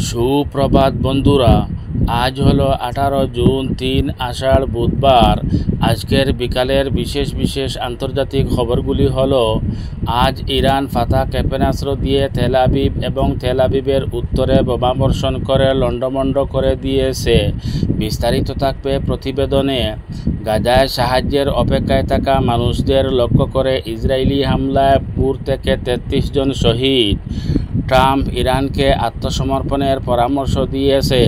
সুপ্রভাত বন্ধুরা, আজ হলো 18 জুন 3 আষাঢ় বুধবার। আজকের বিকালের বিশেষ আন্তর্জাতিক খবরগুলি হলো, আজ ইরান ফাতাহ ক্ষেপণাস্ত্র দিয়ে তেল আবিব এবং তেল আবিবের উত্তরে বোমাবর্ষণ করে লণ্ডভণ্ড করে দিয়েছে। বিস্তারিত থাকবে প্রতিবেদনে। গাজায় সাহায্যের অপেক্ষায় থাকা মানুষদের লক্ষ্য করে ইসরায়েলি হামলায় 2 থেকে 33 জন শহীদ। ট্রাম্প ইরানকে আত্মসমর্পণের পরামর্শ দিয়েছে,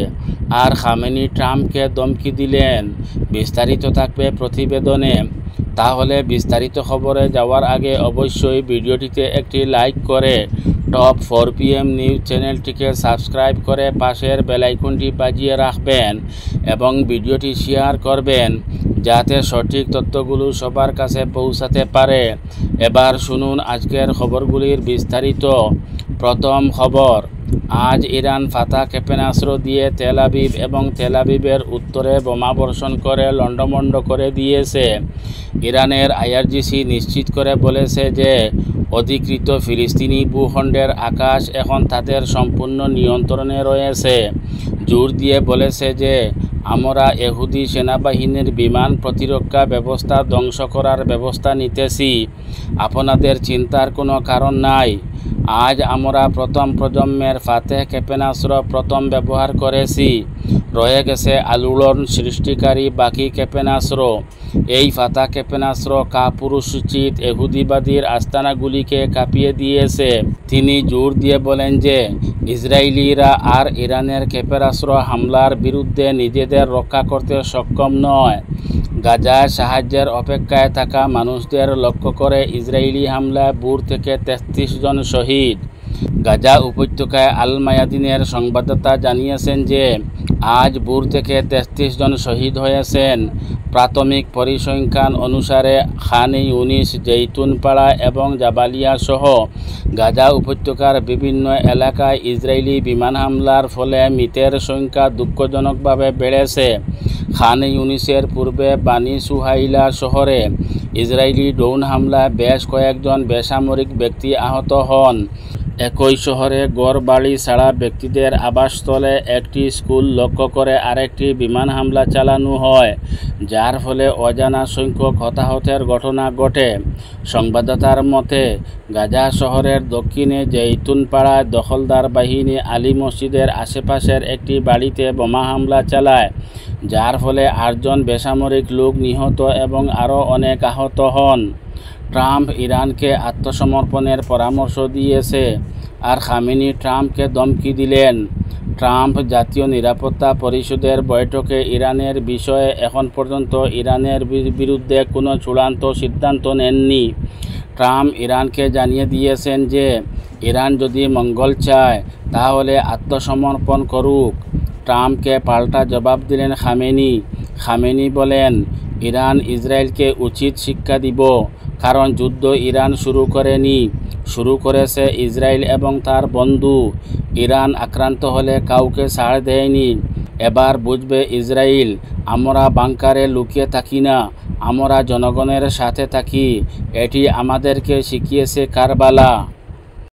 আর খামেনি ট্রাম্পকে ধমকি দিলেন। বিস্তারিত থাকবে প্রতিবেদনে। তাহলে বিস্তারিত খবরে যাওয়ার আগে অবশ্যই ভিডিওটিতে একটি লাইক করে টপ 4 PM নিউজ চ্যানেলটিকে সাবস্ক্রাইব করে পাশের বেলাইকনটি বাজিয়ে রাখবেন এবং ভিডিওটি শেয়ার করবেন, যাতে সঠিক তথ্যগুলো সবার কাছে পৌঁছাতে পারে। এবার শুনুন আজকের খবরগুলির বিস্তারিত। প্রথম খবর, আজ ইরান ফাতাহ ক্ষেপণাস্ত্র দিয়ে তেল আবিব এবং তেল আবিবের উত্তরে বোমাবর্ষণ করে লণ্ডভণ্ড করে দিয়েছে। ইরানের IRGC নিশ্চিত করে বলেছে যে অধিকৃত ফিলিস্তিনি ভূখণ্ডের আকাশ এখন তাদের সম্পূর্ণ নিয়ন্ত্রণে রয়েছে। জোর দিয়ে বলেছে যে আমরা ইহুদি সেনাবাহিনীর বিমান প্রতিরক্ষা ব্যবস্থা ধ্বংস করার ব্যবস্থা নিতেছি, আপনাদের চিন্তার কোনো কারণ নাই। আজ আমরা প্রথম প্রজন্মের ফাতাহ ক্ষেপণাস্ত্র প্রথম ব্যবহার করেছি। রয়ে গেছে আলোড়ন সৃষ্টিকারী বাকি ক্ষেপণাস্ত্র। এই ফাতাহ ক্ষেপণাস্ত্র কাপুরুষোচিত ইহুদিবাদীর আস্তানাগুলিকে কাঁপিয়ে দিয়েছে। তিনি জোর দিয়ে বলেন যে ইসরায়েলিরা আর ইরানের ক্ষেপণাস্ত্র হামলার বিরুদ্ধে নিজেদের রক্ষা করতে সক্ষম নয়। গাজায় সাহায্যের অপেক্ষায় থাকা মানুষদের লক্ষ্য করে ইসরায়েলি হামলায় 2 থেকে 33 জন শহীদ। গাজা উপত্যকায় আল মায়াদিনের সংবাদদাতা জানিয়েছেন যে আজ 2 থেকে 33 জন শহীদ হয়েছেন। প্রাথমিক পরিসংখ্যান অনুসারে খান ইউনিস, জৈতুনপাড়া এবং জাবালিয়া সহ গাজা উপত্যকার বিভিন্ন এলাকায় ইসরায়েলি বিমান হামলার ফলে মৃতের সংখ্যা দুঃখজনকভাবে বেড়েছে। খান ইউনিসের পূর্বে বানি সুহাইলা শহরে ইসরায়েলি ড্রোন হামলায় বেশ কয়েকজন বেসামরিক ব্যক্তি আহত হন। একই শহরে গড়বাড়ি ছাড়া ব্যক্তিদের আবাসস্থলে একটি স্কুল লক্ষ্য করে আরেকটি বিমান হামলা চালানো হয়, যার ফলে অজানা সংখ্যক হতাহতের ঘটনা ঘটে। সংবাদদাতার মতে, গাজা শহরের দক্ষিণে জৈতুনপাড়ায় দখলদার বাহিনী আলী মসজিদের আশেপাশের একটি বাড়িতে বোমা হামলা চালায়, যার ফলে 8 জন বেসামরিক লোক নিহত এবং আরও অনেক আহত হন। ট্রাম্প ইরানকে আত্মসমর্পণের পরামর্শ দিয়েছে, আর খামেনি ট্রাম্পকে ধমকি দিলেন। ট্রাম্প জাতীয় নিরাপত্তা পরিষদের বৈঠকে ইরানের বিষয়ে এখন পর্যন্ত ইরানের বিরুদ্ধে কোনো চূড়ান্ত সিদ্ধান্ত নেননি। ট্রাম্প ইরানকে জানিয়ে দিয়েছেন যে ইরান যদি মঙ্গল চায় তাহলে আত্মসমর্পণ করুক। ট্রাম্পকে পাল্টা জবাব দিলেন খামেনি। খামেনি বলেন, ইরান ইসরায়েলকে উচিত শিক্ষা দিব, কারণ যুদ্ধ ইরান শুরু করেনি, শুরু করেছে ইসরায়েল এবং তার বন্ধু। ইরান আক্রান্ত হলে কাউকে ছাড় দেয়নি। এবার বুঝবে ইসরায়েল, আমরা বাংকারে লুকিয়ে থাকি না, আমরা জনগণের সাথে থাকি। এটি আমাদেরকে শিখিয়েছে কারবালা।